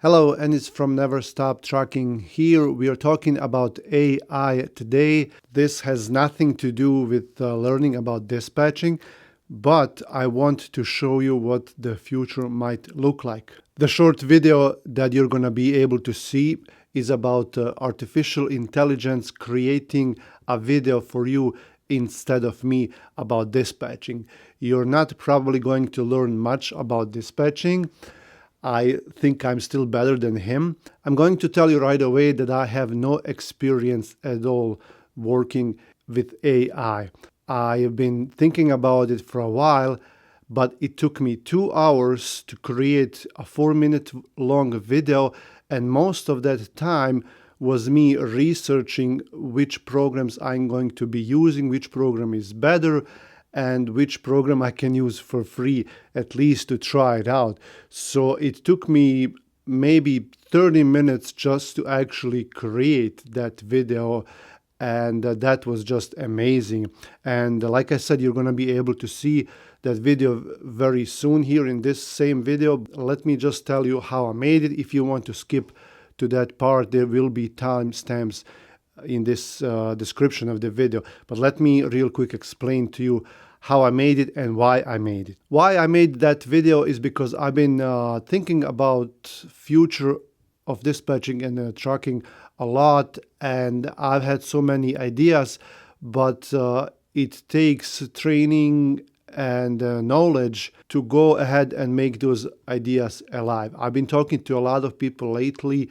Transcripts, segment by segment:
Hello, and it's from Never Stop Trucking. Here we are talking about AI today. This has nothing to do with learning about dispatching, but I want to show you what the future might look like. The short video that you're going to be able to see is about artificial intelligence creating a video for you instead of me about dispatching. You're not probably going to learn much about dispatching. I think I'm still better than him. I'm going to tell you right away that I have no experience at all working with AI. I have been thinking about it for a while, but it took me 2 hours to create a 4 minute long video, and most of that time was me researching which programs I'm going to be using, which program is better, and which program I can use for free, at least to try it out. So it took me maybe 30 minutes just to actually create that video, and that was just amazing. And like I said, you're going to be able to see that video very soon here in this same video. Let me just tell you how I made it. If you want to skip to that part, there will be timestamps in this description of the video. But let me real quick explain to you how I made it and why I made it. Why I made that video is because I've been thinking about future of dispatching and trucking a lot, and I've had so many ideas, but it takes training and knowledge to go ahead and make those ideas alive. I've been talking to a lot of people lately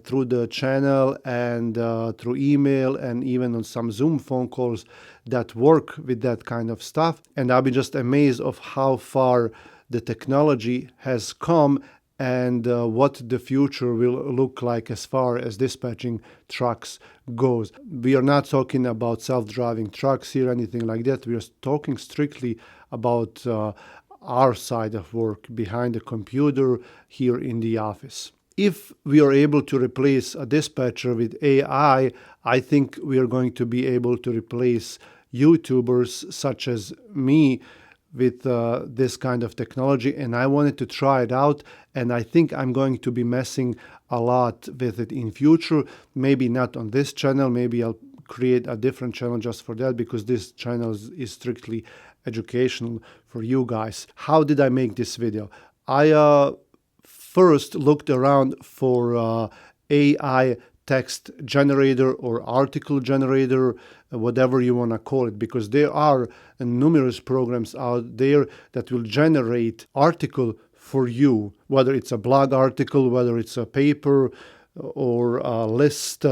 through the channel and through email and even on some Zoom phone calls that work with that kind of stuff. And I've been just amazed of how far the technology has come and what the future will look like as far as dispatching trucks goes. We are not talking about self-driving trucks here, anything like that. We are talking strictly about our side of work, behind the computer here in the office. If we are able to replace a dispatcher with AI, I think we are going to be able to replace YouTubers such as me with this kind of technology, and I wanted to try it out, and I think I'm going to be messing a lot with it in future. Maybe not on this channel, maybe I'll create a different channel just for that, because this channel is strictly educational for you guys. How did I make this video? I first looked around for AI text generator or article generator, whatever you want to call it, because there are numerous programs out there that will generate article for you, whether it's a blog article, whether it's a paper or a list,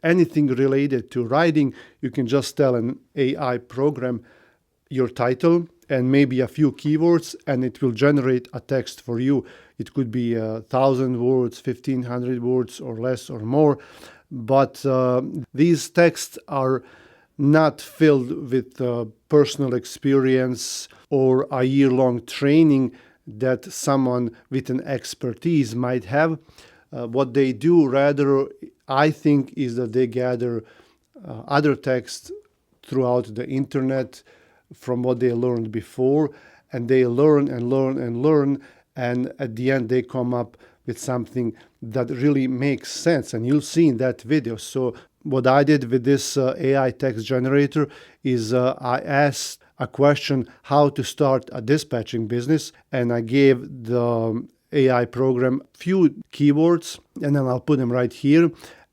anything related to writing. You can just tell an AI program your title and maybe a few keywords, and it will generate a text for you. It could be 1,000 words, 1,500 words, or less or more. But these texts are not filled with personal experience or a year-long training that someone with an expertise might have. What they do, rather, I think, is that they gather other texts throughout the internet from what they learned before, and they learn and learn and learn, and at the end they come up with something that really makes sense, and you'll see in that video. So what I did with this AI text generator is I asked a question, how to start a dispatching business, and I gave the AI program few keywords, and then I'll put them right here,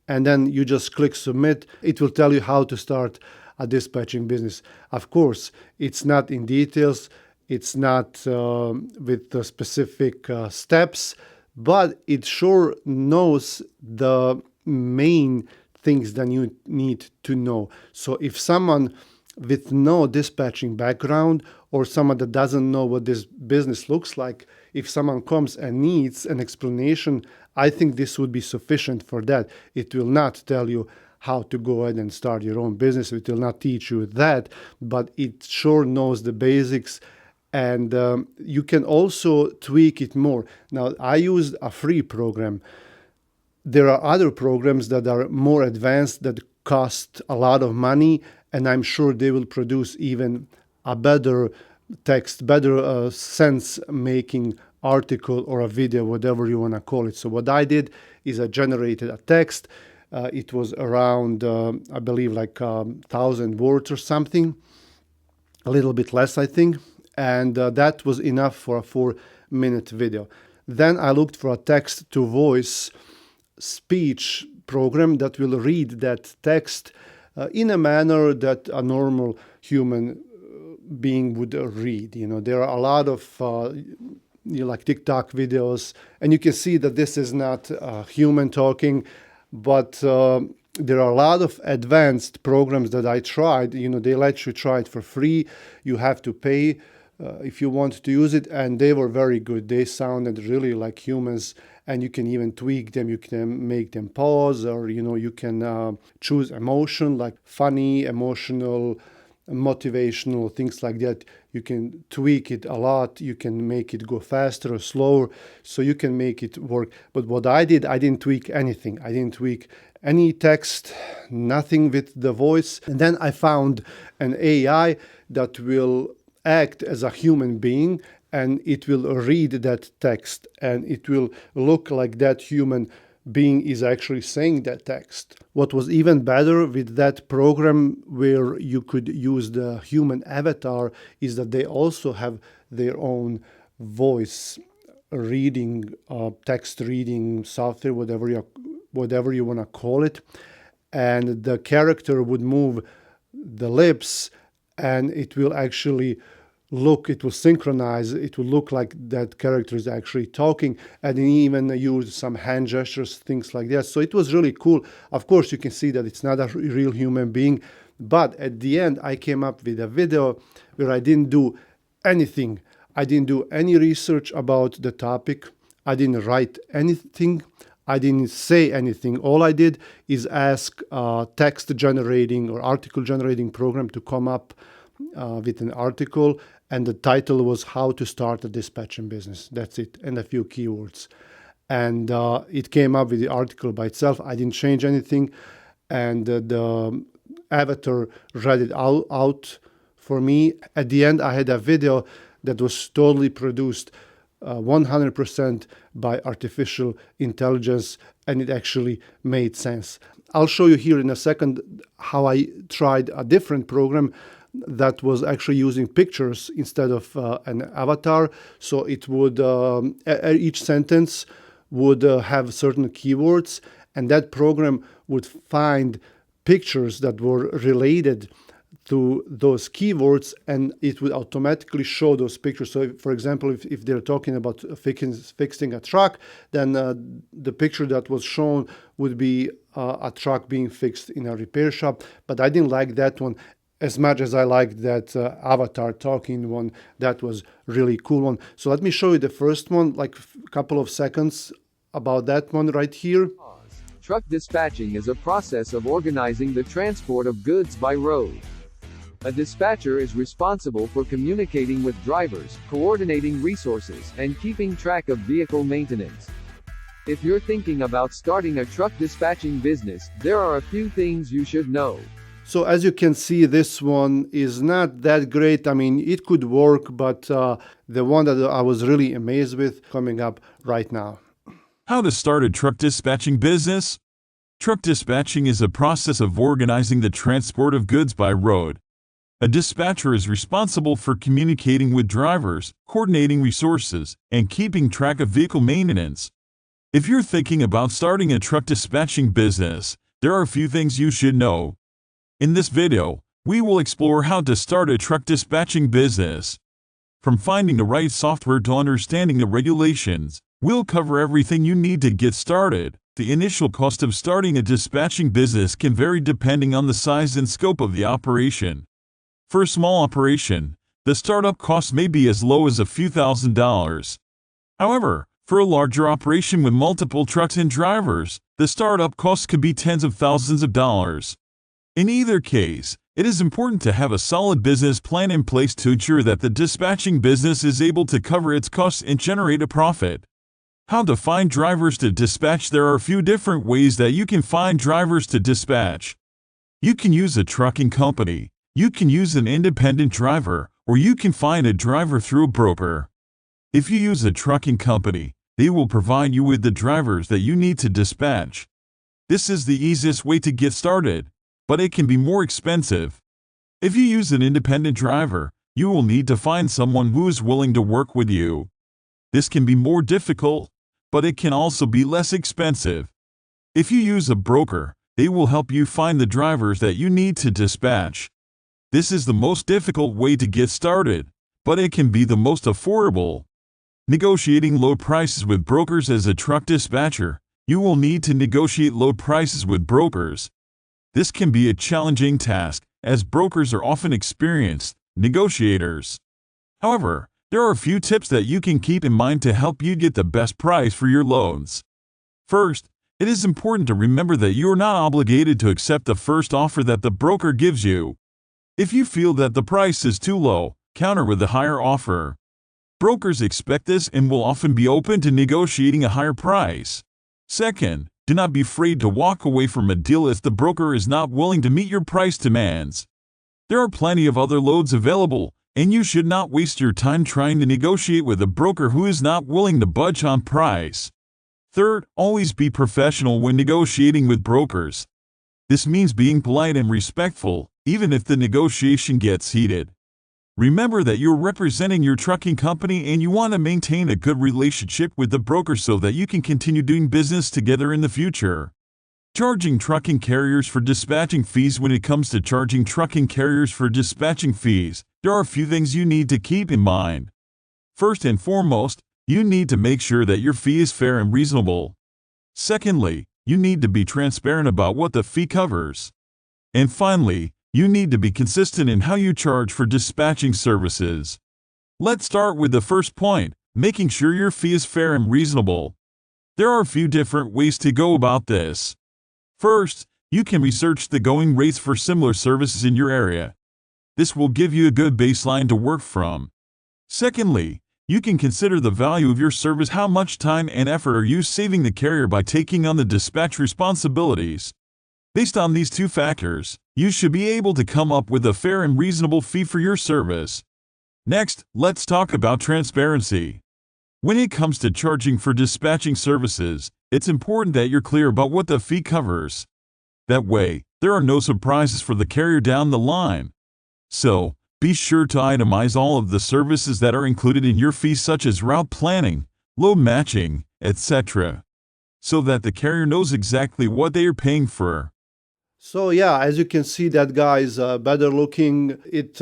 and then you just click submit. It will tell you how to start a dispatching business. Of course, it's not in details, it's not with the specific steps, but it sure knows the main things that you need to know. So if someone with no dispatching background, or someone that doesn't know what this business looks like, if someone comes and needs an explanation, I think this would be sufficient for that. It will not tell you how to go ahead and start your own business. It will not teach you that, but it sure knows the basics, and you can also tweak it more. Now, I used a free program. There are other programs that are more advanced that cost a lot of money, and I'm sure they will produce even a better text, better sense-making article or a video, whatever you want to call it. So what I did is I generated a text. It was around, I believe, like 1,000 words or something, a little bit less, I think. And that was enough for a 4-minute video. Then I looked for a text-to-voice speech program that will read that text in a manner that a normal human being would read. There are a lot of like TikTok videos, and you can see that this is not human talking, but there are a lot of advanced programs that I tried. They let you try it for free. You have to pay if you want to use it, and they were very good. They sounded really like humans, and you can even tweak them. You can make them pause, or you can choose emotion, like funny, emotional, motivational, things like that. You can tweak it a lot. You can make it go faster or slower, so you can make it work. But what I did, I didn't tweak anything. I didn't tweak any text, nothing with the voice. And then I found an AI that will act as a human being, and it will read that text, and it will look like that human being is actually saying that text. What was even better with that program, where you could use the human avatar, is that they also have their own voice reading, text reading software, whatever you want to call it. And the character would move the lips, and it will actually it will synchronize, it will look like that character is actually talking, and even use some hand gestures, things like that. So it was really cool. Of course, you can see that it's not a real human being, but at the end, I came up with a video where I didn't do anything. I didn't do any research about the topic. I didn't write anything. I didn't say anything. All I did is ask a text generating or article generating program to come up with an article, and the title was How to Start a Dispatching Business. That's it, and a few keywords. And it came up with the article by itself. I didn't change anything, and the avatar read it out for me. At the end, I had a video that was totally produced 100% by artificial intelligence, and it actually made sense. I'll show you here in a second how I tried a different program that was actually using pictures instead of an avatar. So it would, each sentence would have certain keywords, and that program would find pictures that were related to those keywords, and it would automatically show those pictures. So for example, if they're talking about fixing a truck, then the picture that was shown would be a truck being fixed in a repair shop. But I didn't like that one as much as I liked that avatar talking one. That was really cool one. So let me show you the first one, like a couple of seconds about that one right here. Truck dispatching is a process of organizing the transport of goods by road. A dispatcher is responsible for communicating with drivers, coordinating resources, and keeping track of vehicle maintenance. If you're thinking about starting a truck dispatching business, there are a few things you should know. So as you can see, this one is not that great. I mean, it could work, but the one that I was really amazed with coming up right now. How to start a truck dispatching business? Truck dispatching is a process of organizing the transport of goods by road. A dispatcher is responsible for communicating with drivers, coordinating resources, and keeping track of vehicle maintenance. If you're thinking about starting a truck dispatching business, there are a few things you should know. In this video, we will explore how to start a truck dispatching business. From finding the right software to understanding the regulations, we'll cover everything you need to get started. The initial cost of starting a dispatching business can vary depending on the size and scope of the operation. For a small operation, the startup cost may be as low as a few $1,000s. However, for a larger operation with multiple trucks and drivers, the startup cost could be tens of thousands of dollars. In either case, it is important to have a solid business plan in place to ensure that the dispatching business is able to cover its costs and generate a profit. How to find drivers to dispatch? There are a few different ways that you can find drivers to dispatch. You can use a trucking company, you can use an independent driver, or you can find a driver through a broker. If you use a trucking company, they will provide you with the drivers that you need to dispatch. This is the easiest way to get started, but it can be more expensive. If you use an independent driver, you will need to find someone who is willing to work with you. This can be more difficult, but it can also be less expensive. If you use a broker, they will help you find the drivers that you need to dispatch. This is the most difficult way to get started, but it can be the most affordable. Negotiating low prices with brokers. As a truck dispatcher, you will need to negotiate low prices with brokers. This can be a challenging task, as brokers are often experienced negotiators. However, there are a few tips that you can keep in mind to help you get the best price for your loads. First, it is important to remember that you are not obligated to accept the first offer that the broker gives you. If you feel that the price is too low, counter with a higher offer. Brokers expect this and will often be open to negotiating a higher price. Second, do not be afraid to walk away from a deal if the broker is not willing to meet your price demands. There are plenty of other loads available, and you should not waste your time trying to negotiate with a broker who is not willing to budge on price. Third, always be professional when negotiating with brokers. This means being polite and respectful, even if the negotiation gets heated. Remember that you're representing your trucking company and you want to maintain a good relationship with the broker so that you can continue doing business together in the future. Charging trucking carriers for dispatching fees. When it comes to charging trucking carriers for dispatching fees, there are a few things you need to keep in mind. First and foremost, you need to make sure that your fee is fair and reasonable. Secondly, you need to be transparent about what the fee covers. And finally, you need to be consistent in how you charge for dispatching services. Let's start with the first point, making sure your fee is fair and reasonable. There are a few different ways to go about this. First, you can research the going rates for similar services in your area. This will give you a good baseline to work from. Secondly, you can consider the value of your service. How much time and effort are you saving the carrier by taking on the dispatch responsibilities? Based on these two factors, you should be able to come up with a fair and reasonable fee for your service. Next, let's talk about transparency. When it comes to charging for dispatching services, it's important that you're clear about what the fee covers. That way, there are no surprises for the carrier down the line. So, be sure to itemize all of the services that are included in your fee, such as route planning, load matching, etc., so that the carrier knows exactly what they are paying for. So yeah, as you can see, that guy is better looking. It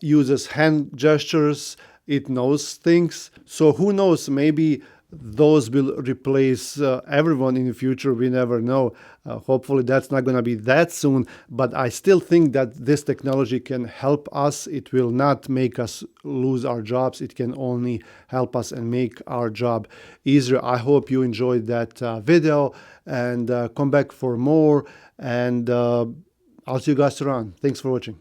uses hand gestures. It knows things. So who knows? Maybe those will replace everyone in the future. We never know. Hopefully that's not going to be that soon. But I still think that this technology can help us. It will not make us lose our jobs. It can only help us and make our job easier. I hope you enjoyed that video and come back for more. And I'll see you guys around. Thanks for watching.